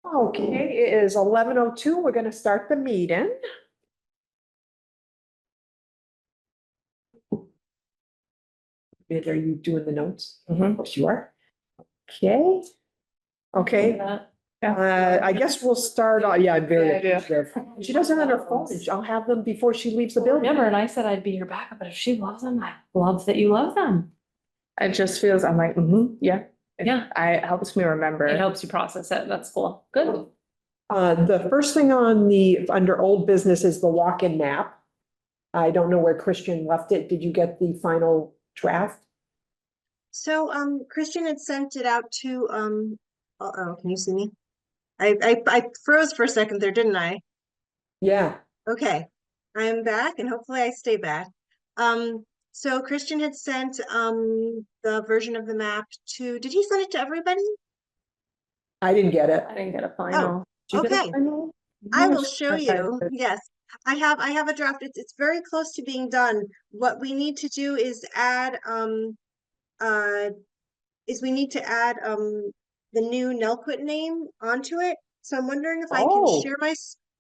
Okay, it is 11:02. We're gonna start the meeting. Are you doing the notes? Of course you are. Okay. Okay, I guess we'll start on, yeah, I'm very Yeah. appreciative. She doesn't have her phone. I'll have them before she leaves the building. Remember, and I said I'd be your backup, but if she loves them, I love that you love them. It just feels, I'm like, yeah. Yeah. It helps me remember. It helps you process it. That's cool. Good. The first thing on under old business is the walk-in map. I don't know where Christian left it. Did you get the final draft? So, Christian had sent it out to, uh-oh, can you see me? I froze for a second there, didn't I? Yeah. Okay, I'm back and hopefully I stay back. So Christian had sent, the version of the map did he send it to everybody? I didn't get it. I didn't get a final. Did you get a Okay. final? I will show you. Yes, I have a draft. It's very close to being done. What we need to do is add, we need to add, the new Nelquit name onto it. So I'm wondering if I can share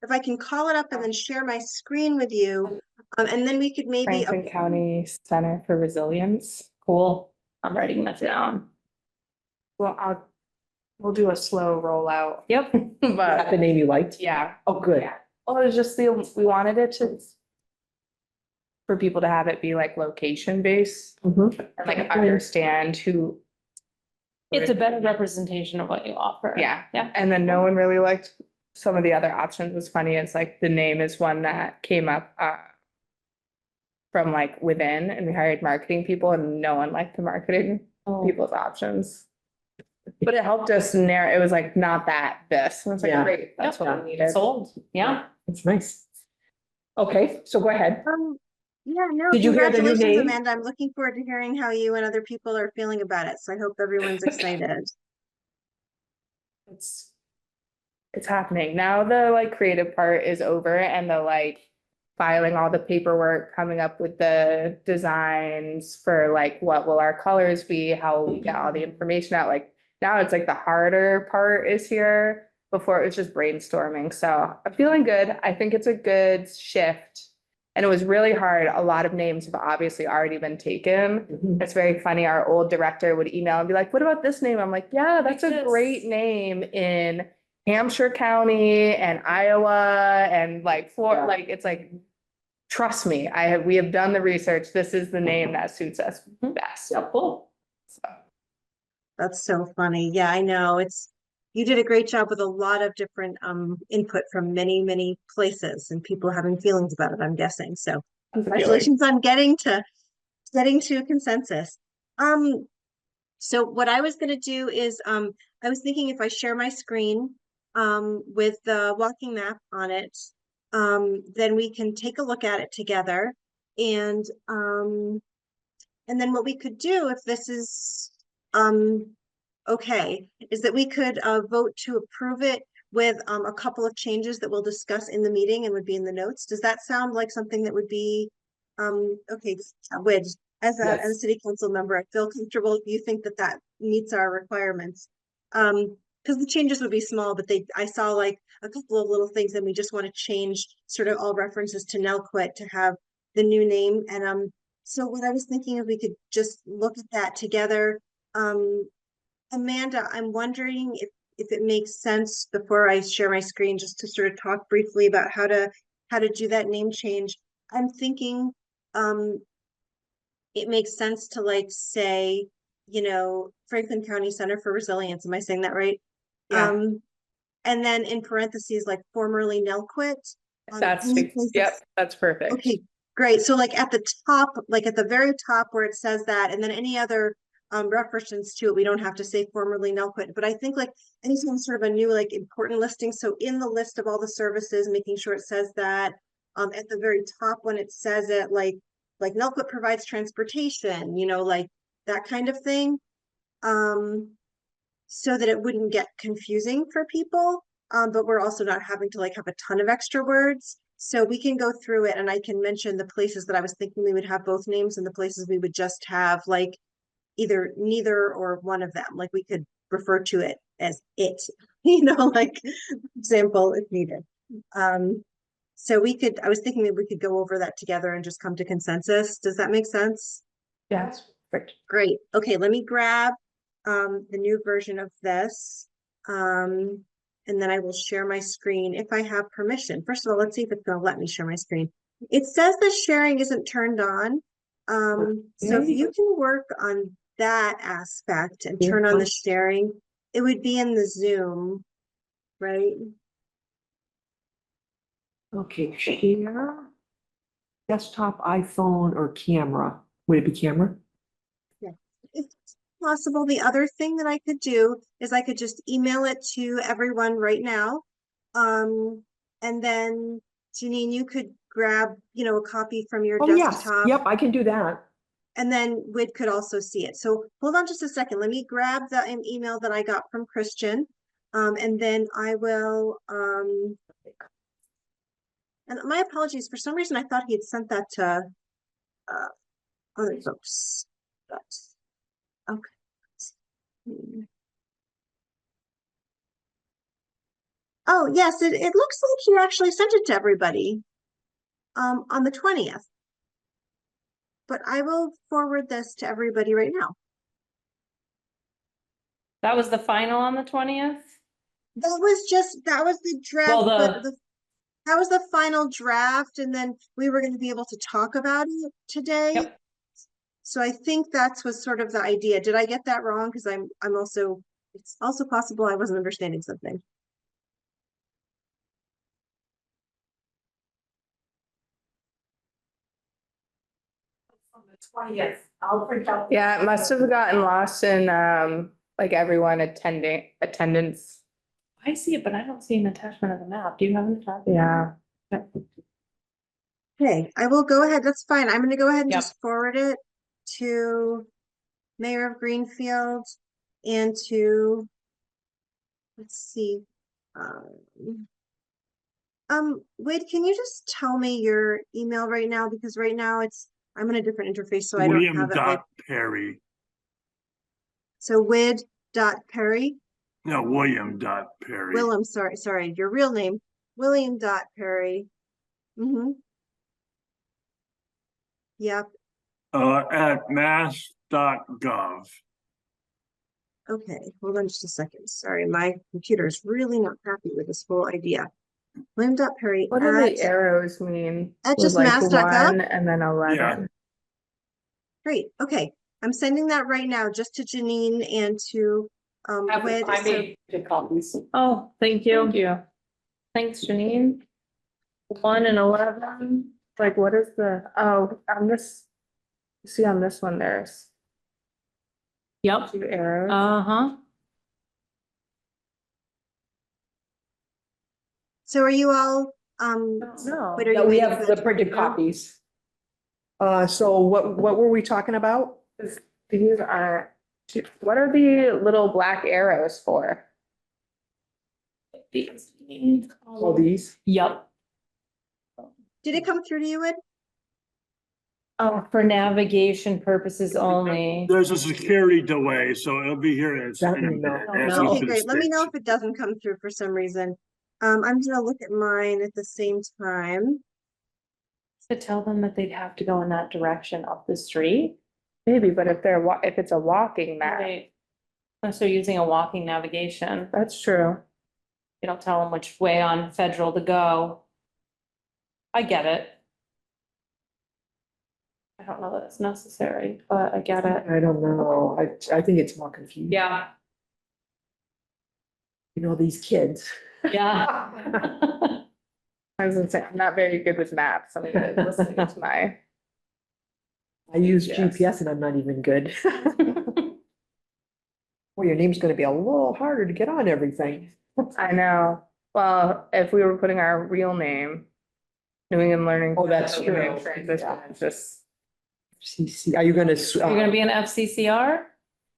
if I can call it up and then share my screen with you. And then we could maybe, Franklin County Center for Resilience. Cool. I'm writing that down. Well, we'll do a slow rollout. Yep. Is that But the name you liked? yeah. Oh, good. Yeah. Well, it was just we wanted it for people to have it be like location based Mhm. and like understand who. It's a better representation of what you offer. Yeah. Yeah. And then no one really liked some of the other options. Was funny. It's like the name is one that came up from like within, and we hired marketing people and no one liked the marketing Oh, people's options. But it helped us narrow, it was like, not that, this. And it's like, Yeah. great, that's what we needed. sold. Yeah. It's nice. Okay, so go ahead. yeah, no, Did you hear the new congratulations, name? Amanda. I'm looking forward to hearing how you and other people are feeling about it. So I hope everyone's excited. It's happening. Now the like creative part is over and the like filing all the paperwork, coming up with the designs for like what will our colors be, how will we get all the information out. Like now it's like the harder part is here. Before it was just brainstorming. So I'm feeling good. I think it's a good shift. And it was really hard. A lot of names have obviously already been taken. Mhm. It's very funny. Our old director would email and be like, what about this name? I'm like, yeah, that's a This. great name in Hampshire County and Iowa and like Florida. Yeah. Like, it's like, trust me, we have done the research. This is the name that suits us best. Yeah, cool. So, That's so funny. Yeah, I know. You did a great job with a lot of different input from many places and people having feelings about it, I'm guessing. So congratulations on getting to a consensus. So what I was gonna do is I was thinking if I share my screen with the walking map on it, then we can take a look at it together. And then what we could do if this is okay, is that we could vote to approve it with a couple of changes that we'll discuss in the meeting and would be in the notes. Does that sound like something that would be okay? Which as a Yes. city council member, I feel comfortable if you think that that meets our requirements. Because the changes would be small, but I saw like a couple of little things, and we just want to change sort of all references to Nelquit to have the new name. And so what I was thinking is we could just look at that together. Amanda, I'm wondering if it makes sense before I share my screen, just to sort of talk briefly about how to do that name change. I'm thinking it makes sense to like say, Franklin County Center for Resilience. Am I saying that right? Yeah. And then in parentheses, like formerly Nelquit. Yep, that's perfect. Okay, great. So like at the top, like at the very top where it says that, and then any other references to it, we don't have to say formerly Nelquit. But I think like anytime sort of a new like important listing. So in the list of all the services, making sure it says that at the very top when it says it, like Nelquit provides transportation, like that kind of thing. So that it wouldn't get confusing for people. But we're also not having to like have a ton of extra words. So we can go through it and I can mention the places that I was thinking we would have both names and the places we would just have like either neither or one of them. Like we could refer to it as it. like example if needed. So I was thinking that we could go over that together and just come to consensus. Does that make sense? Yes, perfect. Great. Okay, let me grab the new version of this. And then I will share my screen if I have permission. First of all, let's see if it's gonna let me share my screen. It says the sharing isn't turned on. So if you can work on that aspect and turn on the sharing, it would be in the Zoom, right? Okay, share. Desktop, iPhone, or camera? Would it be camera? If it's possible, the other thing that I could do is I could just email it to everyone right now. And then Janine, you could grab, a copy from your Oh, yes. desktop. Yep, I can do that. And then Wid could also see it. So hold on just a second. Let me grab the email that I got from Christian. And then I will, and my apologies, for some reason I thought he had sent that to other folks, but okay. Oh, yes, it looks like you actually sent it to everybody on the 20th. But I will forward this to everybody right now. That was the final on the 20th? That was the draft, Well, but that was the final draft, and then we were going to be able to talk about it today. Yep. So I think that's was sort of the idea. Did I get that wrong? Because it's also possible I wasn't understanding something. Yes, I'll print out. Yeah, it must have gotten lost in like everyone attendance. I see it, but I don't see an attachment of the map. Do you have an attachment? Yeah. Okay, I will go ahead. That's fine. I'm going to go ahead and Yep. just forward it to Mayor of Greenfield and to, let's see. Wade, can you just tell me your email right now? Because right now I'm in a different interface, so I don't have it. Perry. So Wid.Perry. No, William.Perry. Sorry, your real name, William.Perry. Mm-hmm. Yep. At mass.gov. Okay, hold on just a second. Sorry, my computer is really not happy with this whole idea. William.Perry What do the arrows mean? at With just like mass.gov? 1 and then 11. Yeah. Great. Okay, I'm sending that right now just to Janine and to Wid. I So made the copies. Oh, thank you. Thank you. Thanks, Janine. 1 and 11. Like, what is on this? You see on this one, there's Yep. 2 arrows. Uh-huh. So are you all No. what are you Yeah, we waiting have for the printed copies. So what were we talking about? These are, what are the little black arrows for? These. Oh, these? Yep. Did it come through to you, Wid? Oh, for navigation purposes only. There's a security delay, so it'll be here in That a we minute. know. as No. you Okay, can great. Let me state. know if it doesn't come through for some reason. I'm gonna look at mine at the same time. To tell them that they'd have to go in that direction up the street. Maybe, but if it's a walking map, Right. Unless they're using a walking navigation, that's true. you don't tell them which way on Federal to go. I get it. I don't know that it's necessary, but I get it. I don't know. I think it's more confusing. Yeah, These kids. yeah. I was gonna say, I'm not very good with maps. I'm gonna listen to my. I use Yes. GPS and I'm not even good. Well, your name's gonna be a little harder to get on everything. I know. Well, if we were putting our real name, New England Learning. Oh, that's Center, true. transition, Yeah. it's just, CC, are you gonna? You're gonna be an FCCR?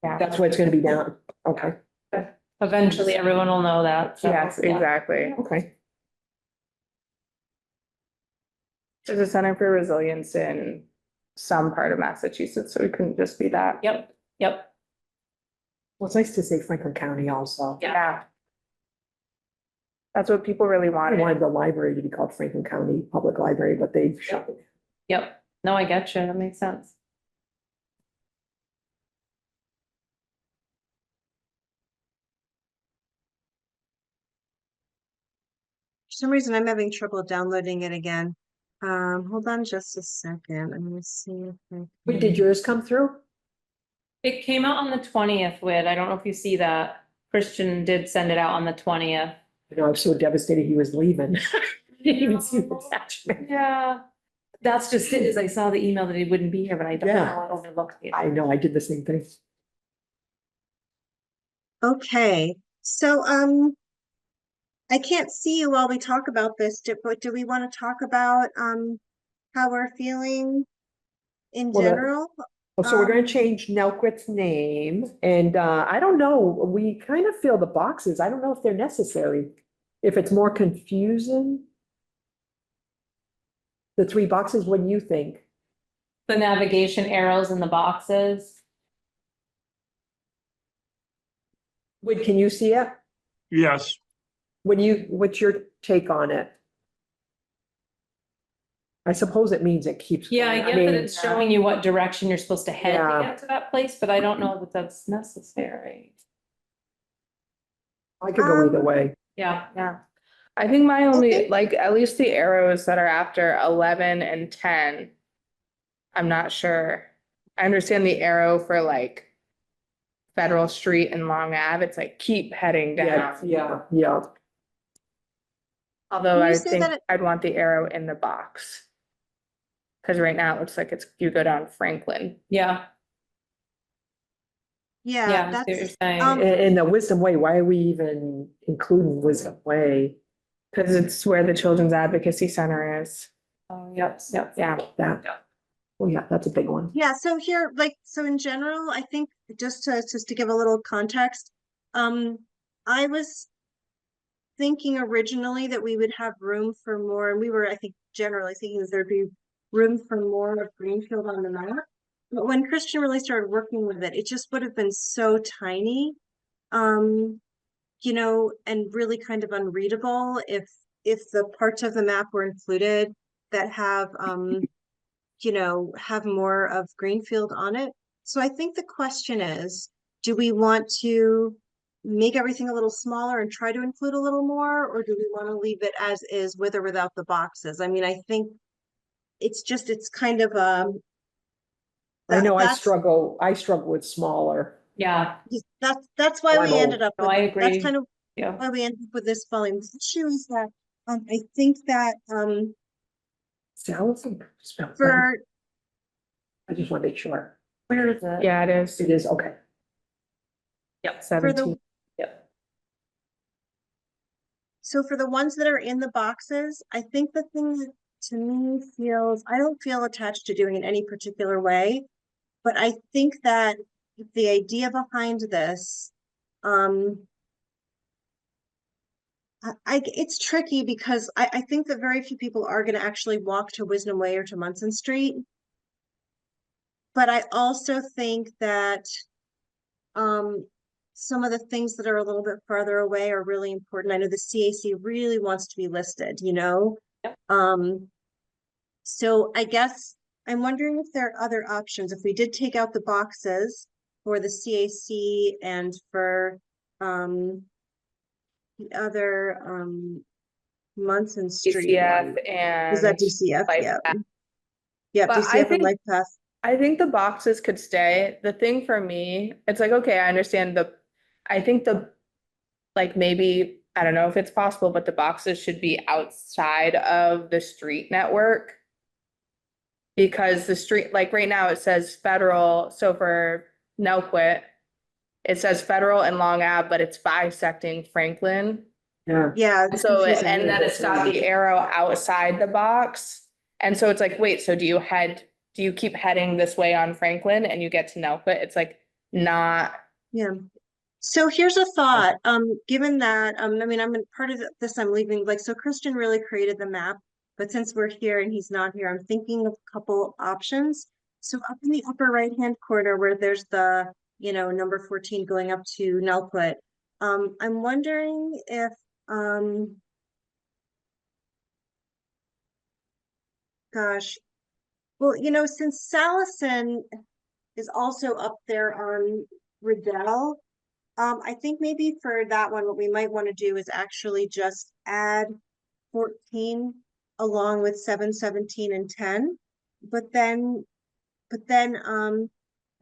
yeah, That's what it's gonna be down. Okay, Eventually, everyone will know that. so, yes, yeah. exactly. okay. There's a Center for Resilience in some part of Massachusetts, so it couldn't just be that. Yep, yep. Well, it's nice to say Franklin County also. Yeah. That's what people really I wanted. wanted the library to be called Franklin County Public Library, but they shut it. Yep. No, I get you. That makes sense. For some reason, I'm having trouble downloading it again. Hold on just a second. I'm gonna see if I Wait, did can- yours come through? It came out on the 20th, Whit. I don't know if you see that. Christian did send it out on the 20th. You know, I was so devastated he was leaving. Didn't even see the attachment. Yeah. That's just it, is I saw the email that he wouldn't be here, but I don't know, Yeah. I overlooked it. I know, I did the same thing. Okay, so, I can't see you while we talk about this, but do we want to talk about, how we're feeling in Well, general? Oh, so we're gonna Um, change Nelquit's name, and I don't know, we kind of fill the boxes, I don't know if they're necessary. If it's more confusing. The 3 boxes, what do you think? The navigation arrows in the boxes. Would, can you see it? Yes, What's your take on it? I suppose it means it keeps. Yeah, I going. get that mean, it's showing you what direction you're supposed to head to Yeah. get to that place, but I don't know that that's necessary. I could go either Um, way. Yeah. Yeah. I think my only, Okay. like, at least the arrows that are after 11 and 10. I'm not sure. I understand the arrow for like Federal Street and Long Ave. It's like keep heading Yeah, down. yeah. Although Can you I say think that it- I'd want the arrow in the box. Cause right now it looks like it's, you go down Franklin. Yeah, Yeah, yeah, I see what you're that's, saying. In the Wisdom Way, why are we even including Wisdom Way? Cause it's where the Children's Advocacy Center is. Oh, yep, yep. Yeah. That, oh yeah, that's a big one. yeah, so here, like, so in general, I think just to give a little context, I was thinking originally that we would have room for more, and we were, I think, generally thinking that there'd be room for more of Greenfield on the map. But when Christian really started working with it, it just would have been so tiny. You know, and really kind of unreadable if the parts of the map were included that have you know, have more of Greenfield on it. So I think the question is, do we want to make everything a little smaller and try to include a little more, or do we want to leave it as is with or without the boxes? I mean, I think it's just, it's kind of, I know that's I struggle with smaller. Yeah, that's why Oh, we I'm ended up No, with, I that's agree. kind of yeah. why we ended up with this volume. The issue is that, I think that, Allison spelled right. for, I just want to make sure. Where is it? Yeah, it is. It is, okay. Yep. for the 17. Yep. So for the ones that are in the boxes, I think the thing that to me feels, I don't feel attached to doing it any particular way, but I think that the idea behind this, it's tricky because I think that very few people are going to actually walk to Wisdom Way or to Munson Street. But I also think that, some of the things that are a little bit farther away are really important. I know the CAC really wants to be listed, you know? Yep. So I guess I'm wondering if there are other options. If we did take out the boxes for the CAC and for, the other, Munson Street DCF one. and. Is that DCF? Life Yeah. Path. Yeah, But I DCF and think- Life Path. I think the boxes could stay. The thing for me, it's like, okay, I understand I think like maybe, I don't know if it's possible, but the boxes should be outside of the street network. Because the street, like right now it says Federal, so for Nelquit, it says Federal and Long Ave, but it's bisecting Franklin. Yeah. Yeah. it's So, confusing. and then it's got the arrow outside the box. And so it's like, wait, so do you keep heading this way on Franklin and you get to Nelquit? It's like not, Yeah. So here's a thought, given that, I mean, part of this, I'm leaving, like, so Christian really created the map, but since we're here and he's not here, I'm thinking of a couple options. So up in the upper right-hand corner where there's the, you know, number 14 going up to Nelquit, I'm wondering if, gosh. Well, you know, since Salison is also up there on Riddell, I think maybe for that one, what we might want to do is actually just add 14 along with 7, 17, and 10. But then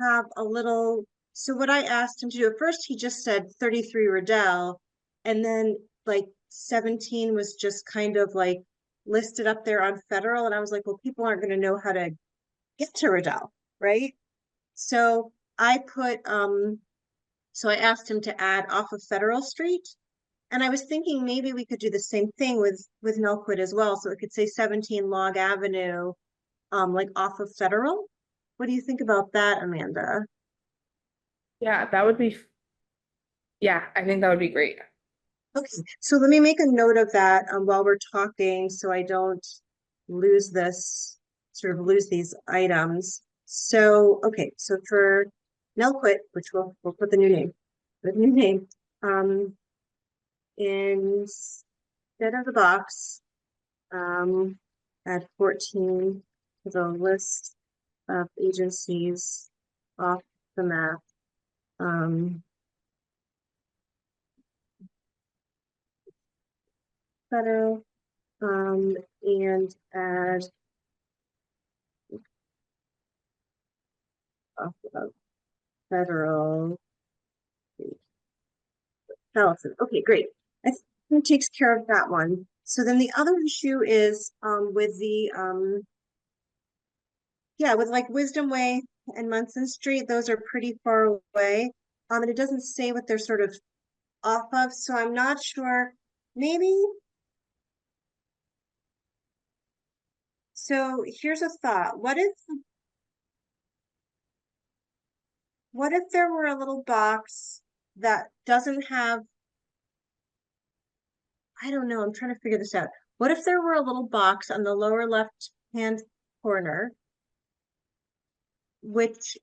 have a little, so what I asked him to do, at first he just said 33 Riddell, and then like 17 was just kind of like listed up there on Federal, and I was like, well, people aren't gonna know how to get to Riddell, right? So I put, so I asked him to add off of Federal Street, and I was thinking maybe we could do the same thing with Nelquit as well, so it could say 17 Log Avenue, like off of Federal. What do you think about that, Amanda? Yeah, that would be, yeah, I think that would be great. Okay, so let me make a note of that while we're talking, so I don't lose this, sort of lose these items. So, okay, so for Nelquit, which we'll put the new name, instead of the box, add 14 to the list of agencies off the map. Better, and add off of Federal. Allison. Okay, great. I think that takes care of that one. So then the other issue is with the yeah, with like Wisdom Way and Munson Street, those are pretty far away. And it doesn't say what they're sort of off of, so I'm not sure. Maybe. So here's a thought. What if there were a little box that doesn't have, I don't know, I'm trying to figure this out. What if there were a little box on the lower left hand corner, which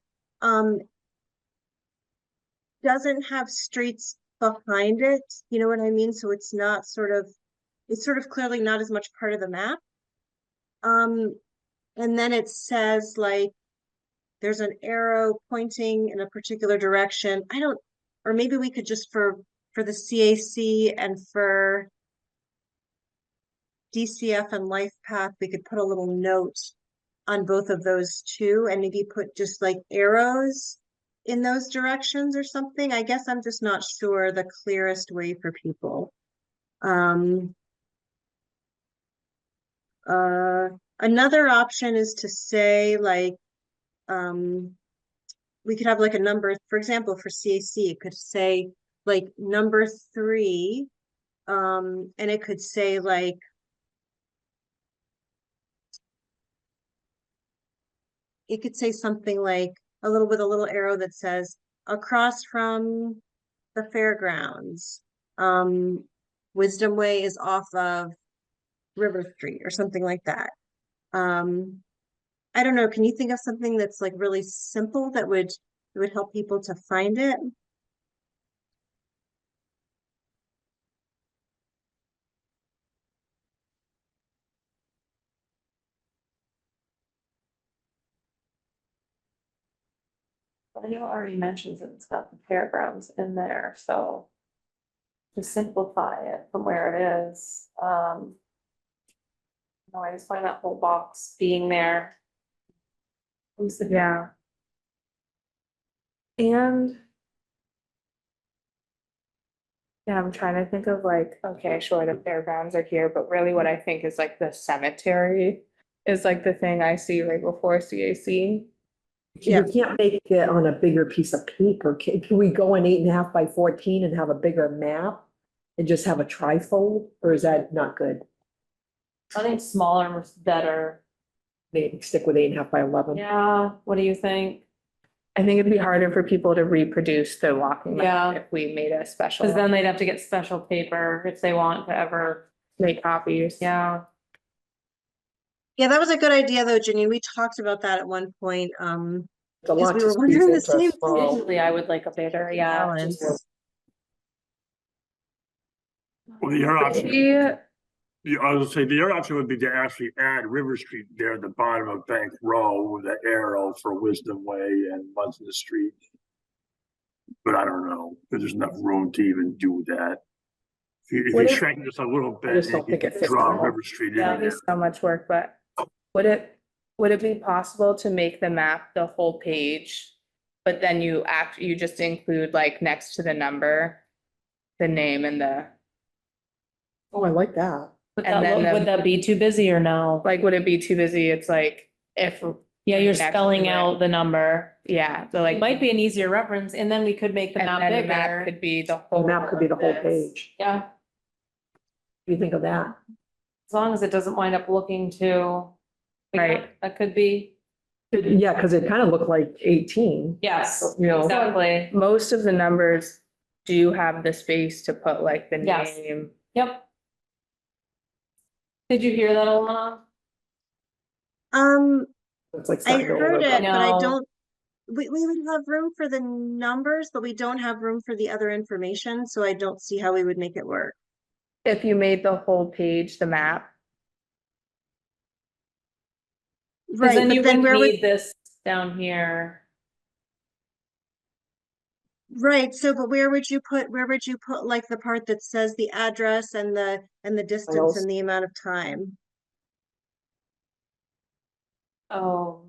doesn't have streets behind it, you know what I mean? So it's not sort of, it's sort of clearly not as much part of the map. And then it says like there's an arrow pointing in a particular direction. I don't, or maybe we could just for the CAC and for DCF and Life Path, we could put a little note on both of those too, and maybe put just like arrows in those directions or something. I guess I'm just not sure the clearest way for people. Another option is to say like, we could have like a number, for example, for CAC, it could say like number 3, and it could say like, it could say something like a little with a little arrow that says across from the fairgrounds, Wisdom Way is off of River Street or something like that. I don't know, can you think of something that's like really simple that would help people to find it? I know it already mentions it's got the fairgrounds in there, so. To simplify it from where it is, no, I just find that whole box being there. Yeah. And yeah, I'm trying to think of like, okay, sure, the fairgrounds are here, but really what I think is like the cemetery is like the thing I see right before CAC. You can't make it on a bigger piece of paper. Can we go on 8.5 by 14 and have a bigger map? And just have a trifold, or is that not good? I think smaller was better. Maybe stick with 8.5 by 11. Yeah, what do you think? I think it'd be harder for people to reproduce the walking map Yeah. if we made a special. Cause then they'd have to get special paper if they want to ever, Make copies. yeah. Yeah, that was a good idea though, Janine. We talked about that at one point. It's a lot we to were squeeze wondering the into a same small- Usually I would like a bigger, yeah. balance. just- Well, your option, Maybe Yeah, I was gonna say, the other option would be to actually add River Street there at the bottom of Bank Row with an arrow for Wisdom Way and Munson Street. But I don't know, if there's enough room to even do that. If What you if- shrank just a little I bit, just you don't think could it fits draw well. River Street in That'd be there. so much work, but would it be possible to make the map the whole page? But then you just include like next to the number, the name and the, Oh, I like that. Would And then the- would that be too busy or no? like, would it be too busy? It's like, if, Yeah, you're next to spelling it. out the number. yeah, the It like. might be an easier reference, and then we could make the And map then the map bigger. could be the The whole. map could be the whole Yes. page. Yeah, What do you think of that? as long as it doesn't wind up looking too. Yeah, Right. that could be, Yeah, because it kind of looked like 18. yes, You know. exactly. Most of the numbers do have the space to put like the Yes. name. Yep. Did you hear that, Alana? It's like I starting to heard overlap. it, but I No. don't, we would have room for the numbers, but we don't have room for the other information, so I don't see how we would make it work. If you made the whole page the map, Cause Right, then you but then would where would, need this down here. right, so but where would you put like the part that says the address and the distance Miles. and the amount of time? Oh.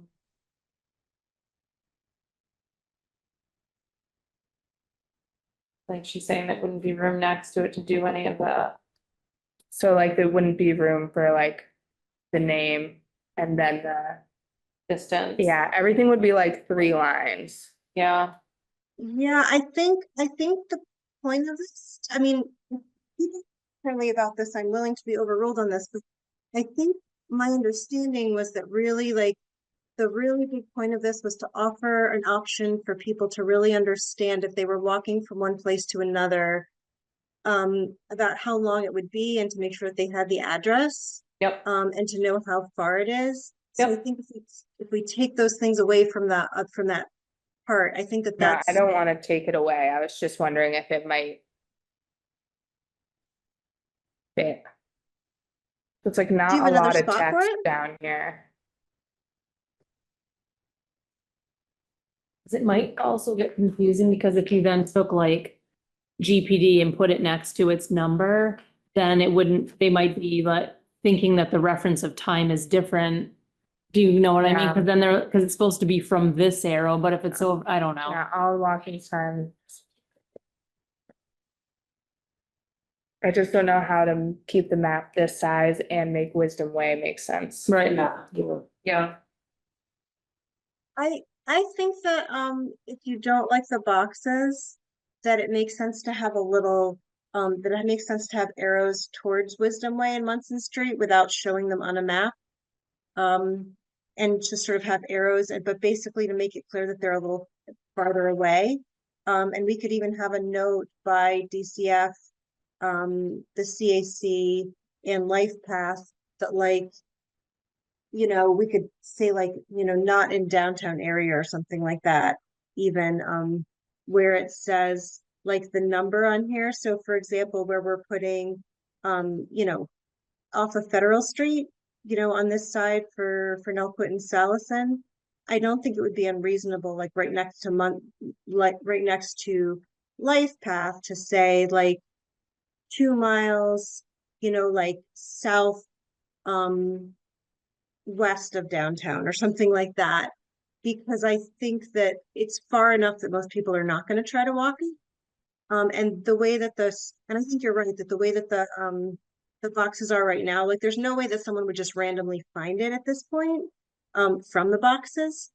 Like she's saying there wouldn't be room next to it to do any of that. so like there wouldn't be room for like the name and then the, Distance. yeah, everything would be like 3 lines. Yeah, Yeah, I think the point of this, I mean, people differently about this, I'm willing to be overruled on this, but I think my understanding was that really like the really big point of this was to offer an option for people to really understand if they were walking from one place to another, about how long it would be and to make sure that they had the address, yep, and to know how far it is. So I Yep. think if we take those things away from that part, I think that No, that's. I don't want to take it away. I was just wondering if it might fit. It's like not Do you a have another lot of spot for text it? down here. 'Cause it might also get confusing because if you then took like GPD and put it next to its number, then it wouldn't, they might be like thinking that the reference of time is different. Do you know what I mean? Yeah. Cause then cause it's supposed to be from this arrow, but if it's so, I don't know. Yeah, all walking time. I just don't know how to keep the map this size and make Wisdom Way make sense. Right. Yeah. Yeah. I think that if you don't like the boxes, that it makes sense to have a little that it makes sense to have arrows towards Wisdom Way and Munson Street without showing them on a map. And to sort of have arrows, but basically to make it clear that they're a little farther away. And we could even have a note by DCF, the CAC and Life Path that like, you know, we could say like, you know, not in downtown area or something like that, even where it says like the number on here. So for example, where we're putting you know, off of Federal Street, you know, on this side for Nelquit and Salison, I don't think it would be unreasonable, like right next to Life Path to say like 2 miles, you know, like south west of downtown or something like that, because I think that it's far enough that most people are not going to try to walk it. And the way that and I think you're right that the way that the boxes are right now, like there's no way that someone would just randomly find it at this point, from the boxes.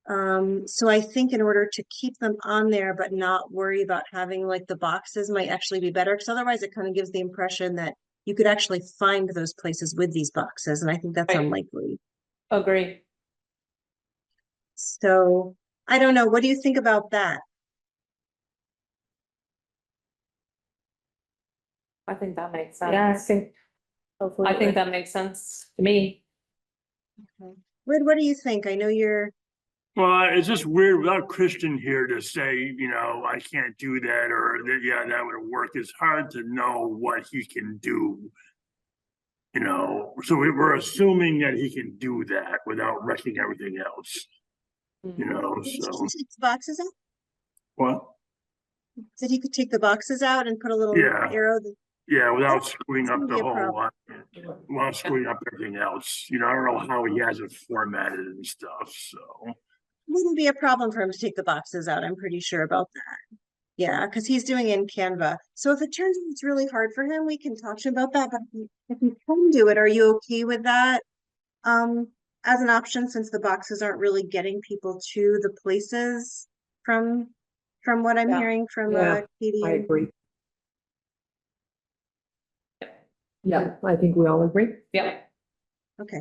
So I think in order to keep them on there, but not worry about having like the boxes might actually be better, because otherwise it kind of gives the impression that you could actually find those places with these boxes, and I think that's Right. unlikely. Agree. So I don't know. What do you think about that? I think that makes sense. Yeah, I think. Hopefully. I think that makes sense to me. Lyd, what do you think? I know you're. Well, it's just weird without Christian here to say, you know, I can't do that or that, yeah, that would work. It's hard to know what he can do. You know, so we're assuming that he can do that without wrecking everything else, you know, Did he so, take the boxes out? well, Said he could take the boxes out and put a little yeah, arrow that yeah, without That's screwing up gonna the be a whole problem. lot. Without screwing up everything else, you know, I don't know how he has it formatted and stuff, so. wouldn't be a problem for him to take the boxes out. I'm pretty sure about that. Yeah, because he's doing it in Canva. So if it turns out it's really hard for him, we can talk to him about that. But if he can do it, are you okay with that? As an option, since the boxes aren't really getting people to the places from from what I'm Yeah. hearing from Yeah, Katie I and agree. Yeah, I think we all agree. Yeah. okay.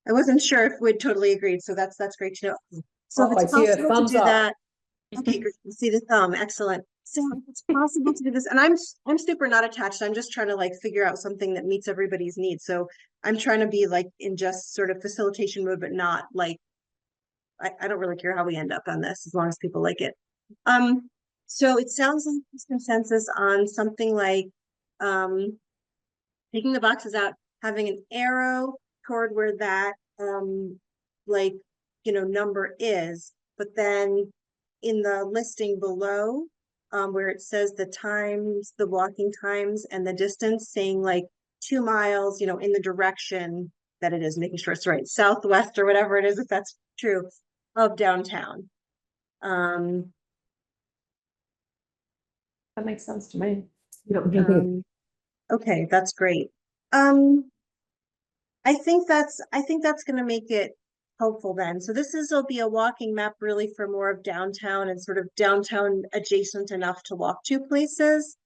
I wasn't sure if we'd totally agreed, so that's great to know. So if Oh, I it's see a possible to thumbs do up. that, okay, great. I see the thumb. Excellent. So if it's possible to do this, and I'm super not attached. I'm just trying to like figure out something that meets everybody's needs. So I'm trying to be like in just sort of facilitation mode, but not like I don't really care how we end up on this as long as people like it. So it sounds like there's consensus on something like um taking the boxes out, having an arrow toward where that like number is, but then in the listing below, where it says the times, the walking times and the distance, saying like 2 miles, in the direction that it is, making sure it's right, southwest or whatever it is, if that's true, of downtown. Um, That makes sense to me. You know, I think okay, that's great. I think that's gonna make it helpful then. So will be a walking map really for more of downtown and sort of downtown adjacent enough to walk to places.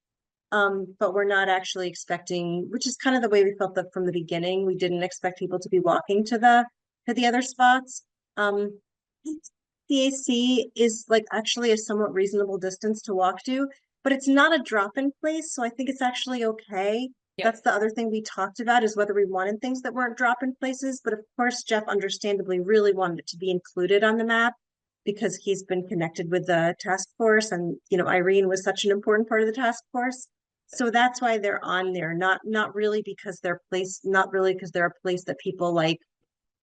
But we're not actually expecting, which is kind of the way we felt that from the beginning. We didn't expect people to be walking to the other spots. CAC is like actually a somewhat reasonable distance to walk to, but it's not a drop-in place, so I think it's actually okay. Yep. That's the other thing we talked about, is whether we wanted things that weren't drop-in places, but of course Jeff understandably really wanted it to be included on the map because he's been connected with the task force, and Irene was such an important part of the task force. So that's why they're on there, not really because not really because they're a place that people like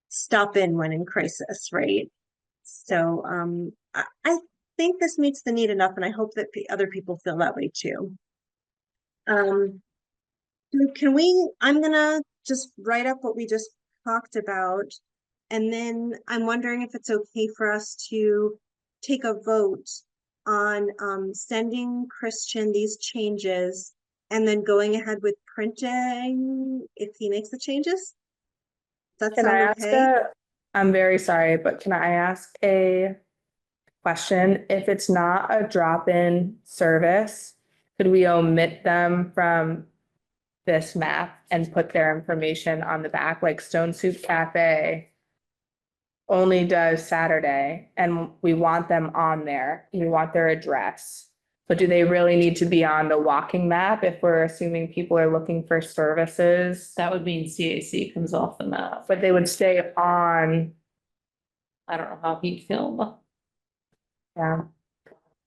stop in when in crisis, right? So I think this meets the need enough, and I hope that other people feel that way too. I'm gonna just write up what we just talked about, and then I'm wondering if it's okay for us to take a vote on sending Christian these changes and then going ahead with printing if he makes the changes. Does that Can I sound ask okay? I'm very sorry, but can I ask a question? If it's not a drop-in service, could we omit them from this map and put their information on the back, like Stone Soup Cafe only does Saturday, and we want them on there. We want their address. But do they really need to be on the walking map if we're assuming people are looking for services? That would mean CAC comes off the map. But they would stay on, I don't know how he'd film. yeah.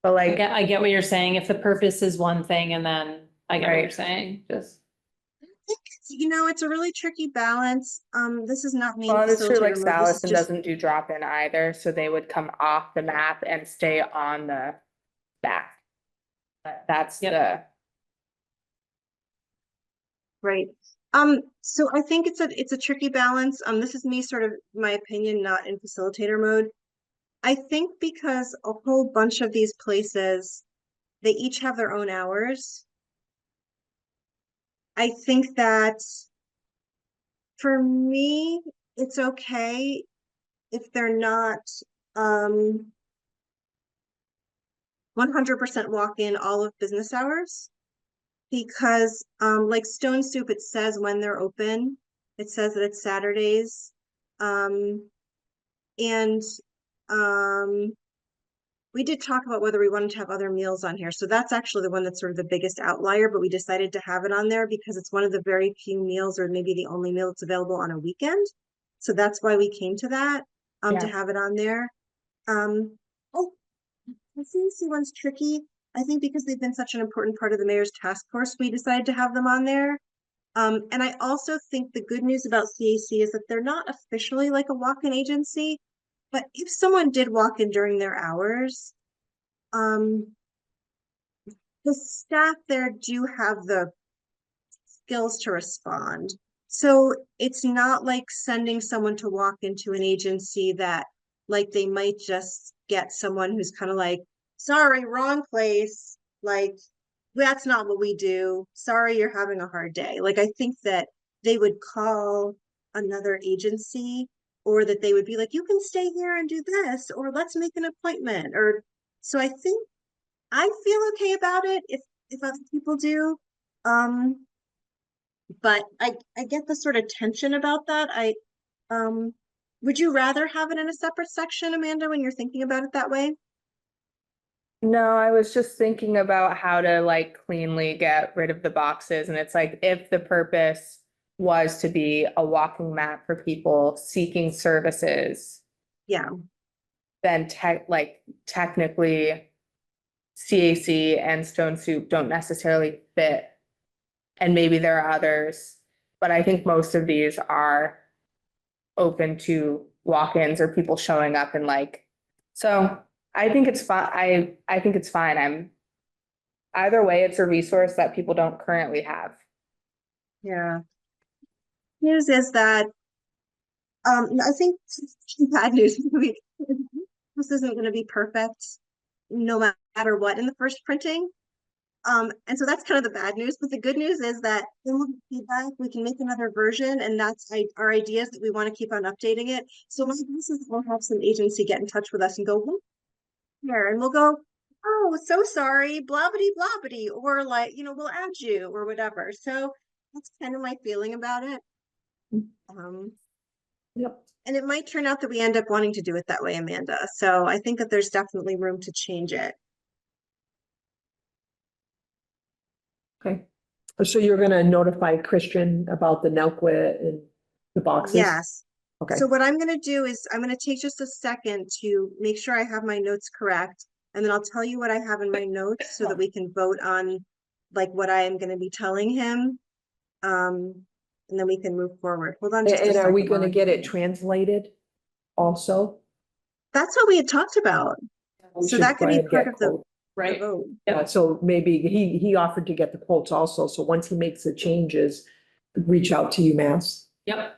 But like, I get what you're saying. If the purpose is one thing and then I get what you're Right. saying, just. It's a really tricky balance. This is not me. well, it's true, like Facilitator mode. This is Salison just doesn't do drop-in either, so they would come off the map and stay on the back. That's the, right. So I think it's a tricky balance. This is me sort of my opinion, not in facilitator mode. I think because a whole bunch of these places, they each have their own hours. I think that for me, it's okay if they're not 100% walk in all of business hours. Because like Stone Soup, it says when they're open. It says that it's Saturdays. And we did talk about whether we wanted to have other meals on here. So that's actually the one that's sort of the biggest outlier, but we decided to have it on there because it's one of the very few meals, or maybe the only meal that's available on a weekend. So that's why we came to that, to Yeah. have it on there. Oh, the CAC one's tricky. I think because they've been such an important part of the mayor's task force, we decided to have them on there. And I also think the good news about CAC is that they're not officially like a walk-in agency, but if someone did walk in during their hours, the staff there do have the skills to respond. So it's not like sending someone to walk into an agency that like they might just get someone who's kind of like, sorry, wrong place. Like, that's not what we do. Sorry, you're having a hard day. Like, I think that they would call another agency, or that they would be like, you can stay here and do this, or let's make an appointment. Or so I think I feel okay about it if other people do. But I get the sort of tension about that. Um would you rather have it in a separate section, Amanda, when you're thinking about it that way? No, I was just thinking about how to like cleanly get rid of the boxes. And it's like, if the purpose was to be a walking map for people seeking services, Yeah, then technically CAC and Stone Soup don't necessarily fit. And maybe there are others, but I think most of these are open to walk-ins or people showing up and like, so I think it's fine. I think it's fine. Either way, it's a resource that people don't currently have. yeah. News is that I think bad news this isn't going to be perfect no matter what in the first printing. And so that's kind of the bad news, but the good news is that then we'll get feedback, we can make another version, and that's our ideas that we want to keep on updating it. So my guess is we'll have some agency get in touch with us and go, "What here?" And we'll go, oh, so sorry, blobbity blobbity, or like, we'll add you or whatever. So that's kind of my feeling about it. Yep. And it might turn out that we end up wanting to do it that way, Amanda. So I think that there's definitely room to change it. Okay. So you're gonna notify Christian about the Nelquit and the boxes? Yes. Okay. So what I'm gonna do is I'm gonna take just a second to make sure I have my notes correct. And then I'll tell you what I have in my notes so that we can vote on like what I am gonna be telling him. And then we can move forward. Hold on just a And are we second while gonna I- get it translated also? That's what we had talked about. We So should that could try be and part get of the quotes. Right. vote. Yeah, so maybe he offered to get the quotes also, so once he makes the changes, reach out to UMass. Yep.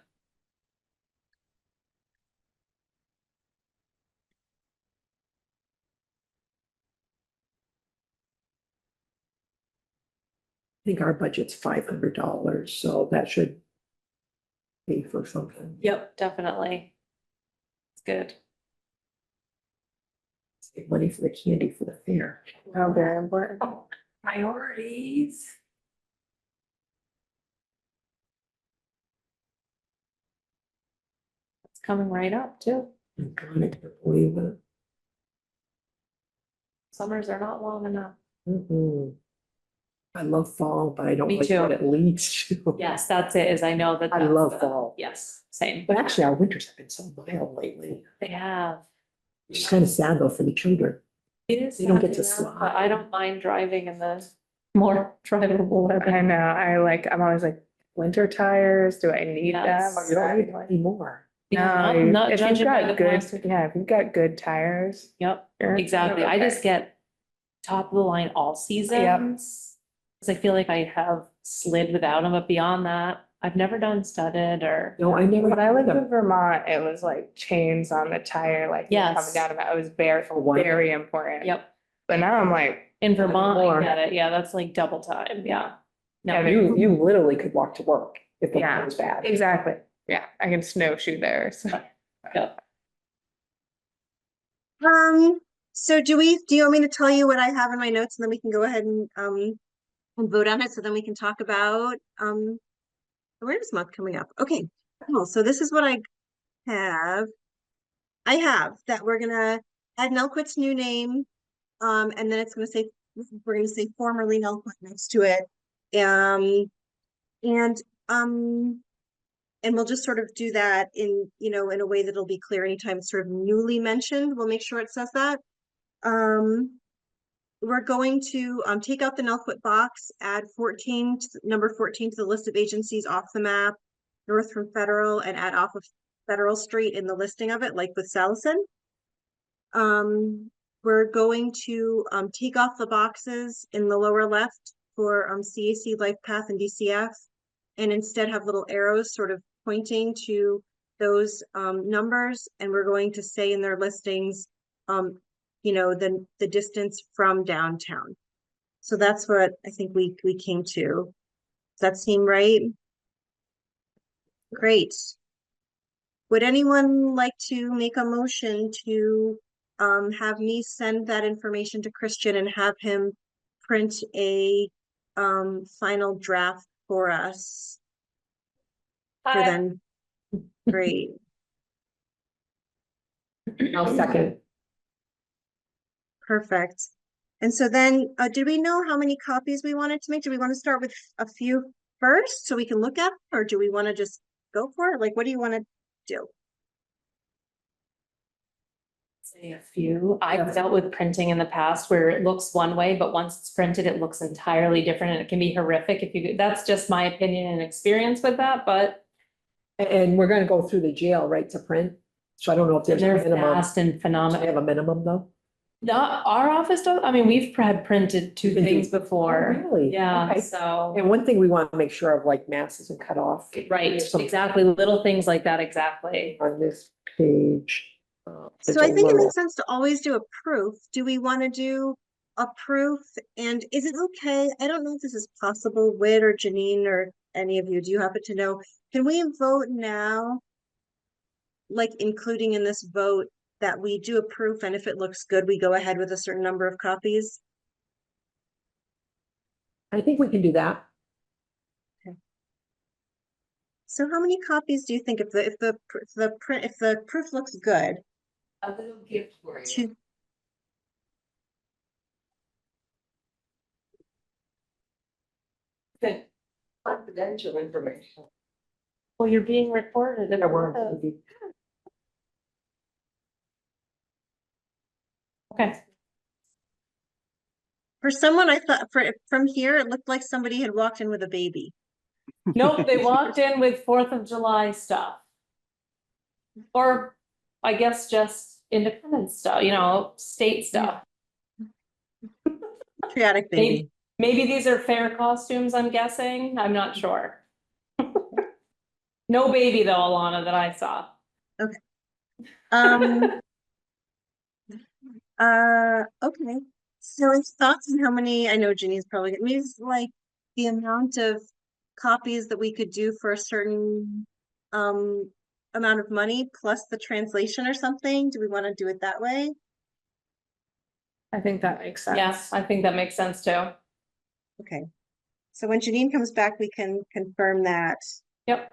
I think our budget's $500, so that should pay for something. Yep, definitely. It's good. Save money for the candy for the fair. How very important. Priorities. It's coming right up too. I'm trying to believe it. Summers are not long enough. Mm-mm. I love fall, but I don't Me like too. what it leads to. Yes, that's it, is I know that. I that's love the- fall. Yes, same. But actually, our winters have been so mild lately. They have. It's just kind of sad though for the children. It is. They don't sad, get to yeah, slide. But I don't mind driving in the more drivable I weather. know, I'm always like, winter tires, do I need them? Yes. Oh, you don't need it anymore. Yeah, No, not if you've judging by got the good, plastic. yeah, if you've got good tires. Yep, you're exactly. I okay. just get top of the line all seasons. Cause I feel like I have slid without them, but beyond that, I've never done studded or. No, I never. When I lived them. in Vermont, it was like chains on the tire, like you're Yes. coming down about, it was very, wow. very important. Yep, But now I'm like, in Vermont, More. I get it. Yeah, that's like double time. Yeah. No, Yeah, You literally could walk to work if the Yeah. weather was bad. exactly, yeah, I can snowshoe there, so. Yep. So do you want me to tell you what I have in my notes and then we can go ahead and vote on it so then we can talk about awareness month coming up. Okay, cool. So this is what I have. I have that we're gonna add Nelquit's new name. And then it's gonna say we're gonna say formerly Nelquit next to it. And we'll just sort of do that in in a way that'll be clear anytime it's sort of newly mentioned. We'll make sure it says that. we're going to take out the Nelquit box, add 14, number 14 to the list of agencies off the map, north from Federal, and add off of Federal Street in the listing of it, like with Salison. We're going to take off the boxes in the lower left for CAC, Life Path, and DCF, and instead have little arrows sort of pointing to those numbers. And we're going to say in their listings, you know, the distance from downtown. So that's what I think we came to. Does that seem right? Great. Would anyone like to make a motion to have me send that information to Christian and have him print a final draft for us for Hi. them? Great. I'll second. Perfect. And so then, did we know how many copies we wanted to make? Do we want to start with a few first so we can look at them, or do we want to just go for it? Like, what do you want to do? Say a few. I've dealt with printing in the past where it looks one way, but once it's printed, it looks entirely different and it can be horrific if you, that's just my opinion and experience with that, but And we're gonna go through the jail, right, to print? So I don't know if there's a they're minimum. fast and Do they phenomenal. have a minimum though? Not our office though, I mean, we've had printed two You can do- things before. Oh, really? Yeah, Okay. so, And one thing we want to make sure of, like masses and cut off. right, Some- exactly, little things like that, exactly. On this page. So I think it makes sense to always do a proof. Do we want to do a proof? And is it okay? I don't know if this is possible, Whit or Janine or any of you, do you happen to know? Can we vote now? Like including in this vote that we do a proof, and if it looks good, we go ahead with a certain number of copies? I think we can do that. So how many copies do you think if the proof looks good? A little gift for Two. Confidential information. Well, you're being recorded. Then I want to- Okay, For someone, I thought from here, it looked like somebody had walked in with a baby. nope, they walked in with 4th of July stuff. Or I guess just independence stuff, you know, state stuff. Patriotic baby. Maybe these are fair costumes, I'm guessing, I'm not sure. No baby though, Alana, that I saw. Um. Okay. So it's thoughts on how many, I know Ginny's probably, maybe it's like the amount of copies that we could do for a certain amount of money plus the translation or something. Do we want to do it that way? I think that makes sense. Yes, I think that makes sense too. Okay. So when Janine comes back, we can confirm that. Yep.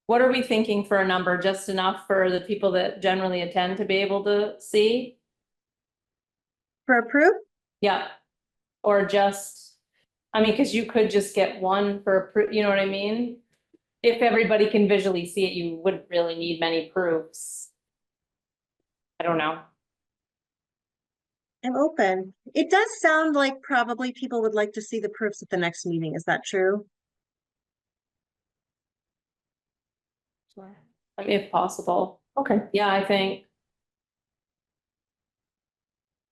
What are we thinking for a number? Just enough for the people that generally attend to be able to see? For approve? Yeah. Or just, I mean, because you could just get one for, you know what I mean? If everybody can visually see it, you wouldn't really need many proofs. I don't know. I'm open. It does sound like probably people would like to see the proofs at the next meeting. Is that true? I mean, if possible. Okay, Yeah, I think,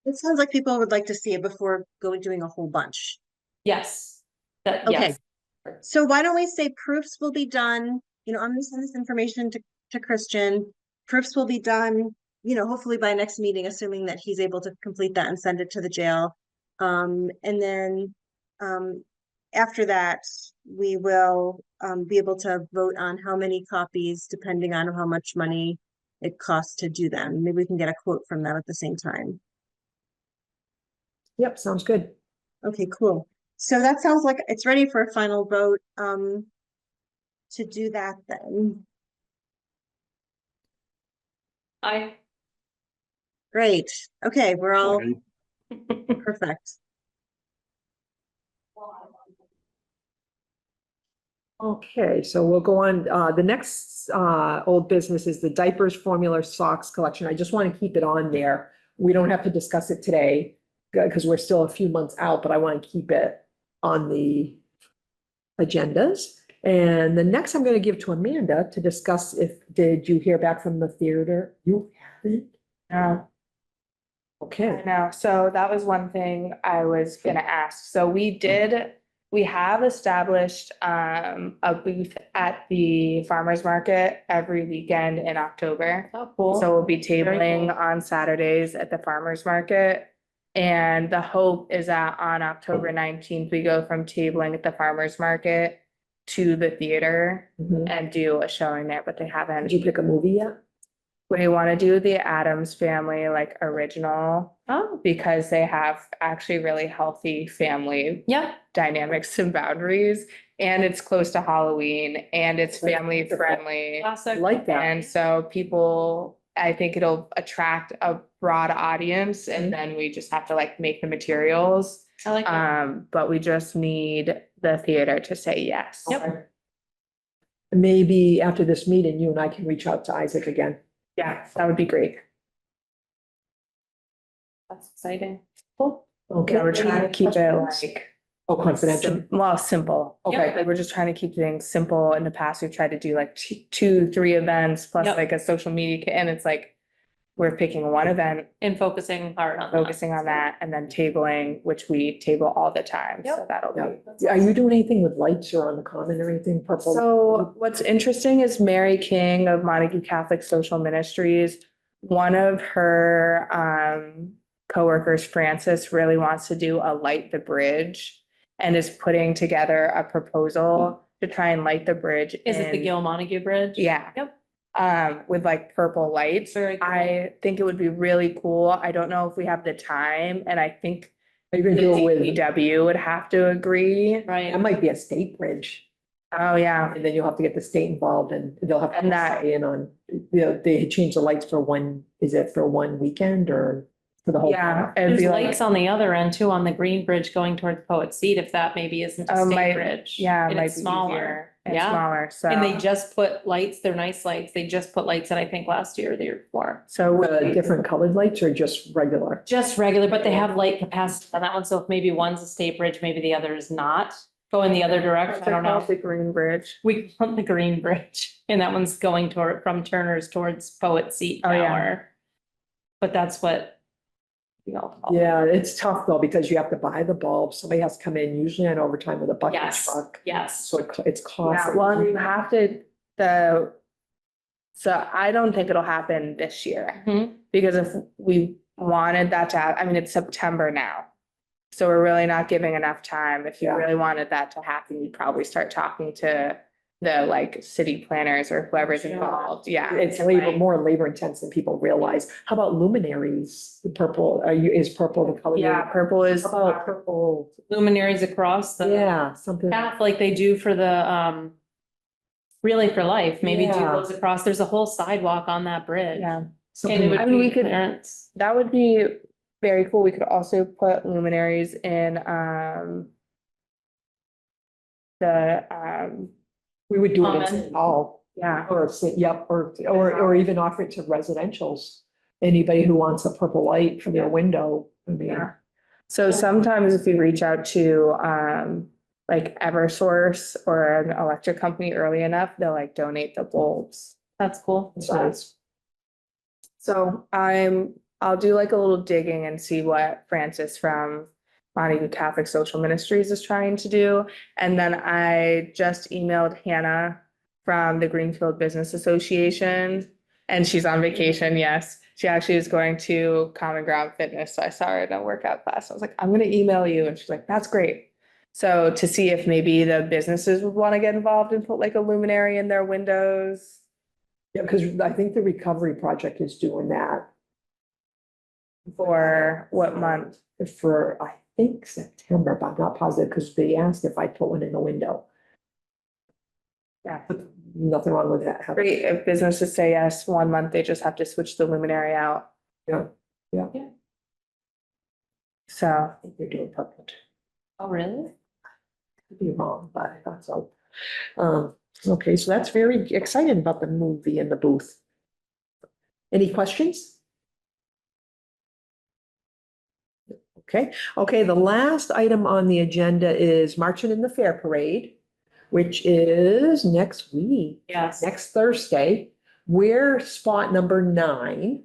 It sounds like people would like to see it before doing a whole bunch. yes. That, Okay. yes. So why don't we say proofs will be done, you know, I'm gonna send this information to Christian. Proofs will be done, you know, hopefully by next meeting, assuming that he's able to complete that and send it to the jail. And then after that, we will be able to vote on how many copies, depending on how much money it costs to do them. Maybe we can get a quote from them at the same time. yep, sounds good. Okay, cool. So that sounds like it's ready for a final vote, to do that then. Great. Okay, we're all Okay. perfect. Okay, so we'll go on, the next, old business is the diapers, formula, socks collection. I just want to keep it on there. We don't have to discuss it today, because we're still a few months out, but I want to keep it on the agendas. And the next I'm going to give to Amanda to discuss did you hear back from the theater? You haven't? No. Okay. No, so that was one thing I was gonna ask. So we have established a booth at the farmer's market every weekend in October. Oh, cool. So we'll be Very tabling cool. on Saturdays at the farmer's market. And the hope is that on October 19th, we go from tabling at the farmer's market to the theater Mhm. and do a showing there, but they haven't. Did you pick a movie yet? We want to do the Addams Family like original Oh, because they have actually really healthy family yeah. dynamics and boundaries. And it's close to Halloween and it's family friendly. I Classic. like that. And so people, I think it'll attract a broad audience and then we just have to like make the materials. I like it. But we just need the theater to say yes. Yep. Okay. Maybe after this meeting, you and I can reach out to Isaac again. Yeah, that would be great. That's exciting. Cool. Okay. Yeah, we're trying to keep it like. Oh, confidential. Well, simple. Okay. Like, we're just trying to keep things simple. In the past, we've tried to do like 2, 3 events plus Yep. like a social media, and it's like. We're picking one event, And focusing hard on that. focusing on that, and then tabling, which we table all the time, so Yep. that'll be. Yeah. Are you doing anything with lights or on the common or anything purple? So what's interesting is Mary King of Montague Catholic Social Ministries. One of her coworkers, Frances, really wants to do a light the bridge and is putting together a proposal to try and light the bridge. Is it the in- Gil Montague Bridge? Yeah. Yep. With like purple lights. Very cool. I think it would be really cool. I don't know if we have the time, and I think Are you gonna the do it with, DPW would have to agree. Right. that might be a state bridge. Oh, yeah. And then you'll have to get the state involved and they'll have And to that- say in on, they change the lights for one, is it for one weekend or for the whole? Yeah, it'd There's be like, lights on the other end too, on the Green Bridge going towards Poet Seat, if that maybe isn't a might- state bridge. yeah, it And might it's be smaller. easier. It's Yeah. smaller, so. And they just put lights, they're nice lights. They just put lights in, I think, last year or the year before. So Different colored lights or just regular? Just regular, but they have light capacity on that one, so if maybe one's a state bridge, maybe the other is not. Go in the other direction, I don't know. The Green Bridge. We want the Green Bridge, and that one's going toward, from Turner's towards Poet Seat Oh, yeah. Tower. But that's what. You know. Yeah, it's tough though, because you have to buy the bulb. Somebody has to come in usually on overtime with a bucket Yes, truck. yes. So it's Yeah, costly. well, you have to, so I don't think it'll happen this year. Mhm. Because if we wanted that to happen, I mean, it's September now. So we're really not giving enough time. If you Yeah. really wanted that to happen, you'd probably start talking to the like city planners or whoever's Sure. involved. Yeah. It's more labor intense than people realize. How about luminaries? The purple, is purple the color? Yeah, purple is, How about purple? Luminaries across the Yeah, something. path like they do for the, Relay for Life, maybe do Yeah. those across. There's a whole sidewalk on that bridge. yeah, And it something would I mean, we be could- clearance. that would be very cool. We could also put luminaries in, We would do it in Common. St. Paul yeah. or, yep, or even offer it to residentials. Anybody who wants a purple light for their window. I mean, Yeah. So sometimes if you reach out to like Eversource or an electric company early enough, they'll like donate the bulbs. That's cool. it's nice. So I'll do like a little digging and see what Francis from Montague Catholic Social Ministries is trying to do. And then I just emailed Hannah from the Greenfield Business Association. And she's on vacation, yes. She actually is going to Common Ground Fitness. So I saw her in a workout class. I was like, I'm gonna email you. And she's like, that's great. So to see if maybe the businesses would want to get involved and put like a luminary in their windows. Yeah, because I think the recovery project is doing that For what month? for, I think September, but I'm not positive because they asked if I put one in the window. Yeah. But nothing wrong with that. Great, if businesses say yes, 1 month, they just have to switch the luminary out. Yeah, So, I think they're doing purple. Oh, really? Could be wrong, but I thought so. Okay, so that's very exciting about the movie and the booth. Any questions? Okay, the last item on the agenda is Marching in the Fair Parade, which is next week. Yes. Next Thursday. We're spot number 9.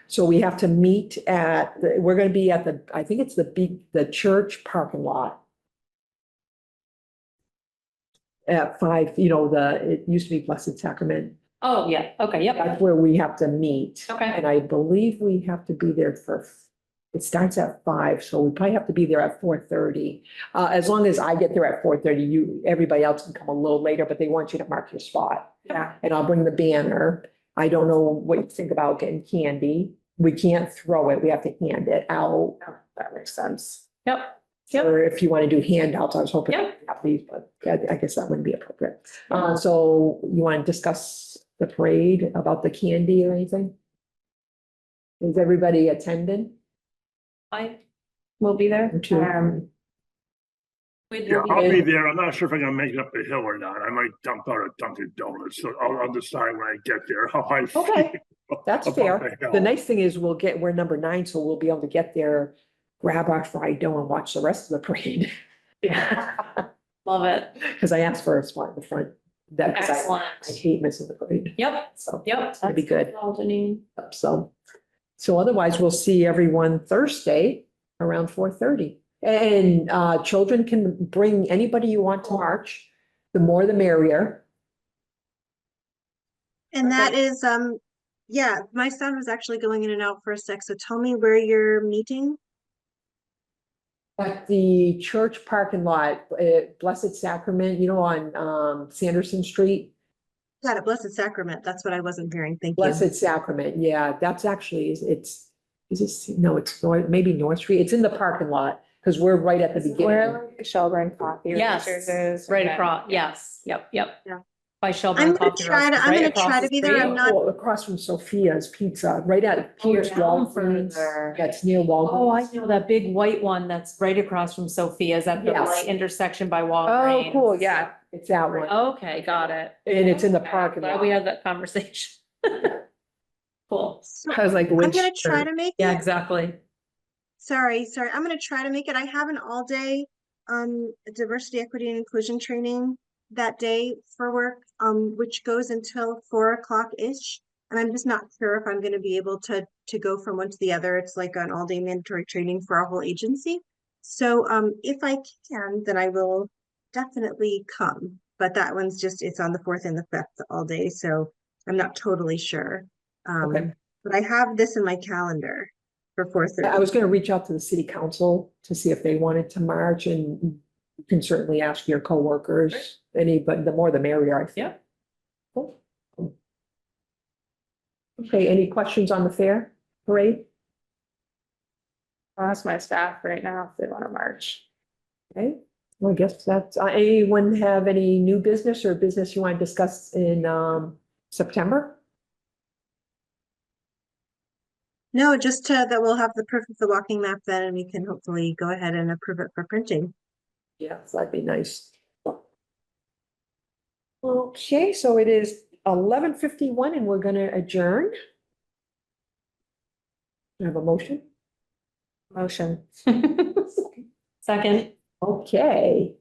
So we have to meet we're gonna be at I think it's the church parking lot. At 5, it used to be Blessed Sacrament. Oh, yeah, okay, yep. That's where we have to meet. Okay. And I believe we have to be there it starts at 5, so we probably have to be there at 4:30. As long as I get there at 4:30, everybody else can come a little later, but they want you to mark your spot. Yeah. And I'll bring the banner. I don't know what you think about getting candy. We can't throw it. We have to hand it out. That makes sense. Yep. Yep. Or if you want to do handouts, I was hoping to Yep. have these, but I guess that wouldn't be appropriate. So you want to discuss the parade about the candy or anything? Is everybody attending? I will be there. Or two? Yeah, I'll be there. I'm not sure if I'm gonna make it up the hill or not. I might dump out at Dunkin' Donuts, so I'll decide when I get there how I feel. Okay, that's about fair. hill. The nice thing is we're number 9, so we'll be able to get there, grab our fried dough and watch the rest of the parade. Yeah. Love it. Because I asked for a spot in the front. Because I Excellent. hate missing the parade. Yep, So yep. that'd be good. All Janine. So otherwise, we'll see everyone Thursday around 4:30. And children can bring anybody you want to march. The more the merrier. And that is, yeah, my son was actually going in and out for a sec, so tell me where you're meeting. At the church parking lot, Blessed Sacrament, on Sanderson Street. Got it, Blessed Sacrament, that's what I wasn't hearing, thank you. Blessed Sacrament, yeah, that's actually, it's maybe North Street. It's in the parking lot, because we're right at the beginning. Where like Shelburne Coffee Yes, Roasters is. right and then- across, yes, yep. Yeah. By I'm Shelburne gonna Coffee try to- Roasters, I'm right gonna across try the to be there. street. I'm not- Oh, across from Sophia's Pizza, right at Oh, Pierce down Walgreens. further. Yeah, it's near Walgreens. Oh, I know that big white one that's right across from Sophia's at the Yes. light intersection by Oh, Walgreens. cool, yeah. It's that one, Okay, got it. and it's in the parking Glad we lot. had that conversation. Cool. So I was like, I'm which? gonna try to make Yeah, it. exactly. Sorry, I'm gonna try to make it. I have an all day diversity, equity, and inclusion training that day for work, which goes until 4 o'clock-ish. And I'm just not sure if I'm gonna be able to go from one to the other. It's like an all day mandatory training for our whole agency. So if I can, then I will definitely come. But that one's it's on the 4th and the 5th all day, so I'm not totally sure. Okay. But I have this in my calendar for 4:30. I was gonna reach out to the city council to see if they wanted to march, and you can certainly ask your coworkers, but the more the merrier, I think. Yeah. Cool. Okay, any questions on the fair parade? I'll ask my staff right now if they want to march. Okay, well, I guess that's, anyone have any new business or business you want to discuss in September? No, just that we'll have the proof of the walking map then, and we can hopefully go ahead and approve it for printing. Yes, that'd be nice. Okay, so it is 11:51 and we're gonna adjourn. Do I have a motion? Motion. Second. Okay,